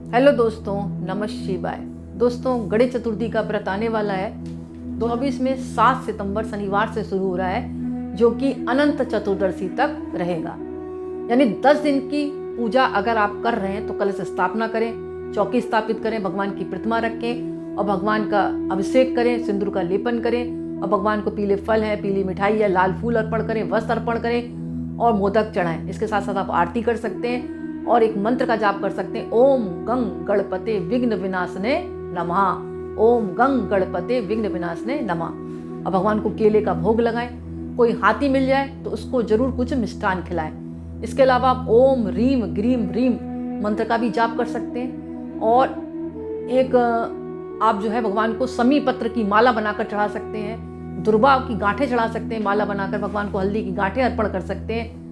Hello दोस्तों, नमः शिवाय। दोस्तों, गणेश चतुर्थी का व्रत आने वाला है 24 में 7 सितंबर शनिवार से शुरू हो रहा है, जो कि अनंत चतुर्दशी तक रहेगा। यानी 10 दिन की पूजा अगर आप कर रहे हैं तो कलश स्थापना करें, चौकी स्थापित करें, भगवान की प्रतिमा रखें और भगवान का अभिषेक करें, सिंदूर का लेपन करें और भगवान को पीले फल है, पीली मिठाई है, लाल फूल अर्पण करें, वस्त्र अर्पण करें और मोदक चढ़ाएं। इसके साथ साथ आप आरती कर सकते हैं और एक मंत्र का जाप कर सकते हैं। ओम गंग गणपते विघ्न विनाशने नमः। ओम गंग गणपते विघ्न विनाशने नमः। अब भगवान को केले का भोग लगाएं। कोई हाथी मिल जाए तो उसको जरूर कुछ मिष्ठान खिलाएं। इसके अलावा आप ओम रीम ग्रीम रीम मंत्र का भी जाप कर सकते हैं और एक आप जो है भगवान को समी पत्र की माला बनाकर चढ़ा सकते हैं। दुर्वा की गांठें चढ़ा सकते हैं, माला बनाकर भगवान को हल्दी की गांठें अर्पण कर सकते हैं,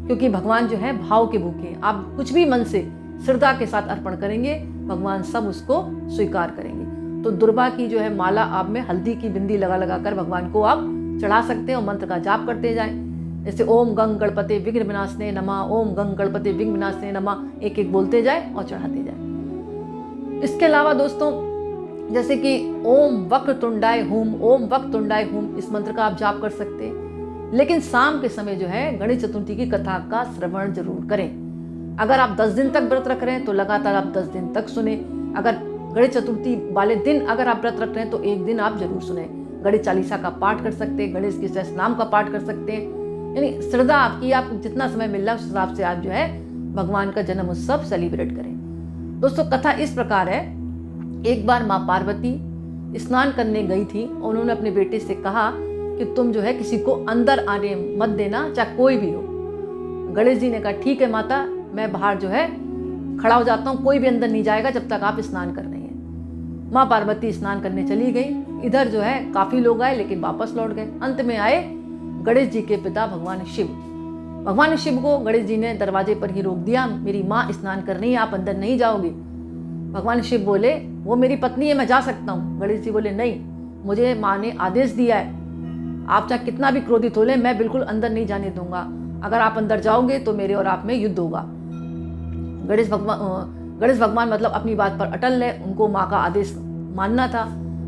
क्योंकि भगवान जो है भाव के भूखे हैं। आप कुछ भी मन से श्रद्धा के साथ अर्पण करेंगे, भगवान सब उसको स्वीकार करेंगे। तो दुर्वा की जो है माला आप में हल्दी की बिंदी लगा लगा कर भगवान को आप चढ़ा सकते हैं और मंत्र का जाप करते जाएं। जैसे ओम गंग गणपते विघ्न विनाशने नमः, ओम गंग गणपते विघ्न विनाशने नमः, एक एक बोलते जाए और चढ़ाते जाए। इसके अलावा दोस्तों, जैसे कि ओम वक्रतुंडाय हुम, ओम वक्रतुंडाय हुम, इस मंत्र का आप जाप कर सकते हैं। लेकिन शाम के समय जो है गणेश चतुर्थी की कथा का श्रवण जरूर करें। अगर आप 10 दिन तक व्रत रख रहे हैं तो लगातार आप 10 दिन तक सुने। अगर गणेश चतुर्थी वाले दिन अगर आप व्रत रख रहे हैं तो एक दिन आप जरूर सुने। गणेश चालीसा का पाठ कर सकते हैं, गणेश के सहस्रनाम का पाठ कर सकते हैं। यानी श्रद्धा आपकी, आप जितना समय मिल रहा है उस हिसाब से आप जो है भगवान का जन्म उत्सव सेलिब्रेट करें। दोस्तों, कथा इस प्रकार है। एक बार माँ पार्वती स्नान करने गई थी और उन्होंने अपने बेटे से कहा कि तुम जो है किसी को अंदर आने मत देना, चाहे कोई भी हो। गणेश जी ने कहा ठीक है माता, मैं बाहर जो है खड़ा हो जाता हूँ, कोई भी अंदर नहीं जाएगा जब तक आप स्नान कर रहे हैं। माँ पार्वती स्नान करने चली गई। इधर जो है काफी लोग आए लेकिन वापस लौट गए। अंत में आए गणेश जी के पिता भगवान शिव। भगवान शिव को गणेश जी ने दरवाजे पर ही रोक दिया। मेरी माँ स्नान कर रही है, आप अंदर नहीं जाओगे। भगवान शिव बोले वो मेरी पत्नी है, मैं जा सकता हूँ। गणेश जी बोले नहीं, मुझे माँ ने आदेश दिया है, आप चाहे कितना भी क्रोधित हो ले, मैं बिल्कुल अंदर नहीं जाने दूंगा। अगर आप अंदर जाओगे तो मेरे और आप में युद्ध होगा। गणेश भगवान मतलब अपनी बात पर अटल है, उनको माँ का आदेश मानना था।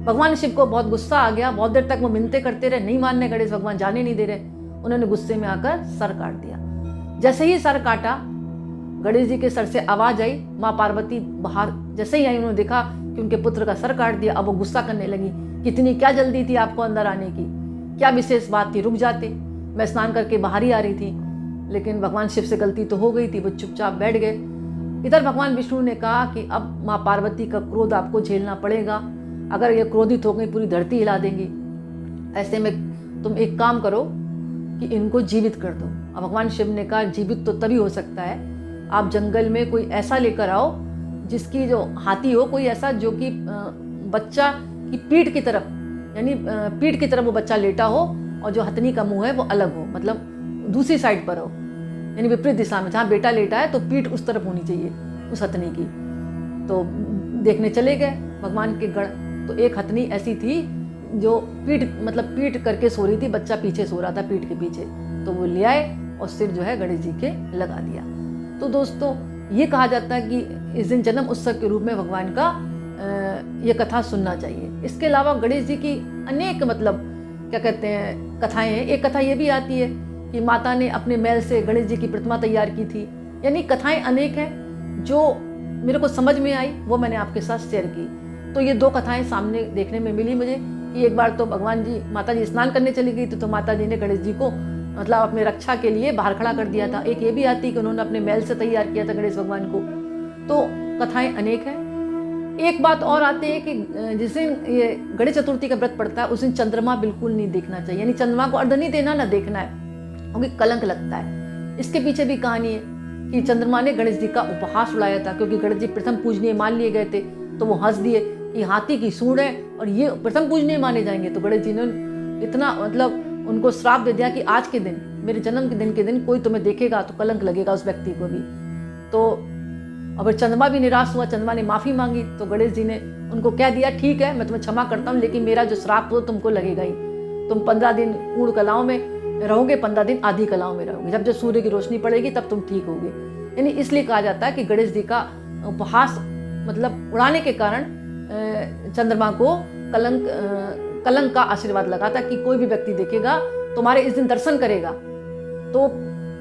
भगवान शिव को बहुत गुस्सा आ गया। बहुत देर तक वो मिन्नतें करते रहे, नहीं मानने गणेश भगवान, जाने नहीं दे रहे। उन्होंने गुस्से में आकर सर काट दिया। जैसे ही सर काटा, गणेश जी के सर से आवाज आई। माँ पार्वती बाहर जैसे ही आई, उन्होंने देखा कि उनके पुत्र का सर काट दिया। अब वो गुस्सा करने लगी, कितनी क्या जल्दी थी आपको अंदर आने की, क्या विशेष बात थी, रुक जाते, मैं स्नान करके बाहर ही आ रही थी। लेकिन भगवान शिव से गलती तो हो गई थी, वो चुपचाप बैठ गए। इधर भगवान विष्णु ने कहा कि अब माँ पार्वती का क्रोध आपको झेलना पड़ेगा। अगर ये क्रोधित हो गई पूरी धरती हिला देंगी। ऐसे में तुम एक काम करो कि इनको जीवित कर दो। अब भगवान शिव ने कहा जीवित तो तभी हो सकता है, आप जंगल में कोई ऐसा लेकर आओ जिसकी जो हाथी हो, कोई ऐसा जो कि बच्चा की पीठ की तरफ, यानी पीठ की तरफ वो बच्चा लेटा हो और जो हथनी का मुंह है वो अलग हो, मतलब दूसरी साइड पर हो, यानी विपरीत दिशा में। जहाँ बेटा लेटा है तो पीठ उस तरफ होनी चाहिए उस हथनी की। तो देखने चले गए भगवान के गण। तो एक हथनी ऐसी थी जो पीठ करके सो रही थी, बच्चा पीछे सो रहा था पीठ के पीछे। तो वो ले आए और सिर जो है गणेश जी के लगा दिया। तो दोस्तों, ये कहा जाता है कि इस दिन जन्म उत्सव के रूप में भगवान का ये कथा सुनना चाहिए। इसके अलावा गणेश जी की अनेक क्या कहते हैं कथाएं हैं। एक कथा ये भी आती है कि माता ने अपने मैल से गणेश जी की प्रतिमा तैयार की थी। यानी कथाएं अनेक हैं। जो मेरे को समझ में आई वो मैंने आपके साथ शेयर की। तो ये 2 कथाएं सामने देखने में मिली मुझे कि एक बार तो माता जी स्नान करने चली गई तो माता जी ने गणेश जी को अपने रक्षा के लिए बाहर खड़ा कर दिया था। एक ये भी आती कि उन्होंने अपने मैल से तैयार किया था गणेश भगवान को। तो कथाएं अनेक हैं। एक बात और आती है कि जिस दिन ये गणेश चतुर्थी का व्रत पड़ता है उस दिन चंद्रमा बिल्कुल नहीं देखना चाहिए। यानी चंद्रमा को अर्घ नहीं देना, ना देखना है, क्योंकि कलंक लगता है। इसके पीछे भी कहानी है कि चंद्रमा ने गणेश जी का उपहास उड़ाया था, क्योंकि गणेश जी प्रथम पूजनीय मान लिए गए थे। तो वो हंस दिए कि हाथी की सूंड है और ये प्रथम पूजनीय माने जाएंगे। तो गणेश जी ने इतना उनको श्राप दे दिया कि आज के दिन, मेरे जन्म के दिन कोई तुम्हें देखेगा तो कलंक लगेगा उस व्यक्ति को भी। तो और चंद्रमा भी निराश हुआ, चंद्रमा ने माफी मांगी। तो गणेश जी ने उनको कह दिया ठीक है मैं तुम्हें क्षमा करता हूँ, लेकिन मेरा जो श्राप हो तुमको लगेगा ही। तुम 15 दिन पूर्ण कलाओं में रहोगे, 15 दिन आधी कलाओं में रहोगे। जब सूर्य की रोशनी पड़ेगी तब तुम ठीक होगे। यानी इसलिए कहा जाता है कि गणेश जी का उपहास मतलब उड़ाने के कारण चंद्रमा को कलंक का आशीर्वाद लगा था कि कोई भी व्यक्ति देखेगा, तुम्हारे इस दिन दर्शन करेगा तो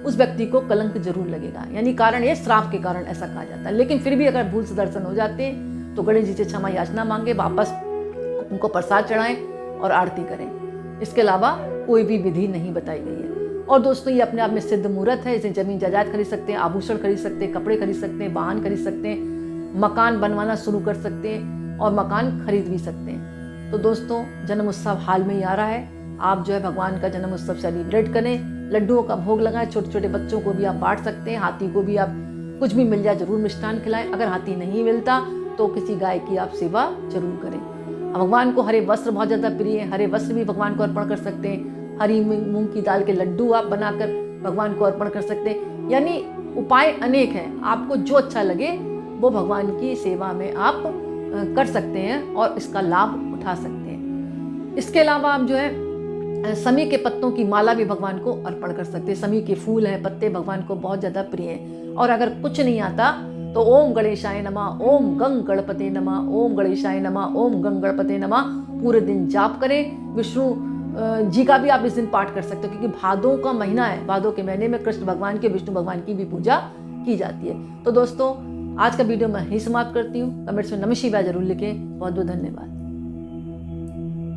उस व्यक्ति को कलंक जरूर लगेगा। यानी कारण ये श्राप के कारण ऐसा कहा जाता है। लेकिन फिर भी अगर भूल से दर्शन हो जाते हैं तो गणेश जी से क्षमा याचना मांगे, वापस उनको प्रसाद चढ़ाएं और आरती करें। इसके अलावा कोई भी विधि नहीं बताई गई है। और दोस्तों, ये अपने आप में सिद्ध मुहूर्त है। इसे जमीन जायदाद खरीद सकते हैं, आभूषण खरीद सकते हैं, कपड़े खरीद सकते हैं, वाहन खरीद सकते हैं, मकान बनवाना शुरू कर सकते हैं और मकान खरीद भी सकते हैं। तो दोस्तों, जन्म उत्सव हाल में ही आ रहा है। आप जो है भगवान का जन्म उत्सव सेलिब्रेट करें, लड्डुओं का भोग लगाएं, छोटे छोटे बच्चों को भी आप बांट सकते हैं, हाथी को भी आप कुछ भी मिल जाए जरूर मिष्ठान खिलाएं। अगर हाथी नहीं मिलता तो किसी गाय की आप सेवा जरूर करें। भगवान को हरे वस्त्र बहुत ज़्यादा प्रिय है, हरे वस्त्र भी भगवान को अर्पण कर सकते हैं। हरी मूंग की दाल के लड्डू आप बनाकर भगवान को अर्पण कर सकते हैं। यानी उपाय अनेक हैं, आपको जो अच्छा लगे वो भगवान की सेवा में आप कर सकते हैं और इसका लाभ उठा सकते हैं। इसके अलावा आप जो है समी के पत्तों की माला भी भगवान को अर्पण कर सकते हैं। समी के फूल हैं, पत्ते भगवान को बहुत ज़्यादा प्रिय हैं। और अगर कुछ नहीं आता तो ओम गणेशाय नमः, ओम गंग गणपते नमः, ओम गणेशाय नमः, ओम गंग गणपते नमः पूरे दिन जाप करें। विष्णु जी का भी आप इस दिन पाठ कर सकते हो, क्योंकि भादों का महीना है। भादों के महीने में कृष्ण भगवान के, विष्णु भगवान की भी पूजा की जाती है। तो दोस्तों, आज का वीडियो मैं यही समाप्त करती हूँ। कमेंट्स में नमः शिवाय जरूर लिखें। बहुत बहुत धन्यवाद।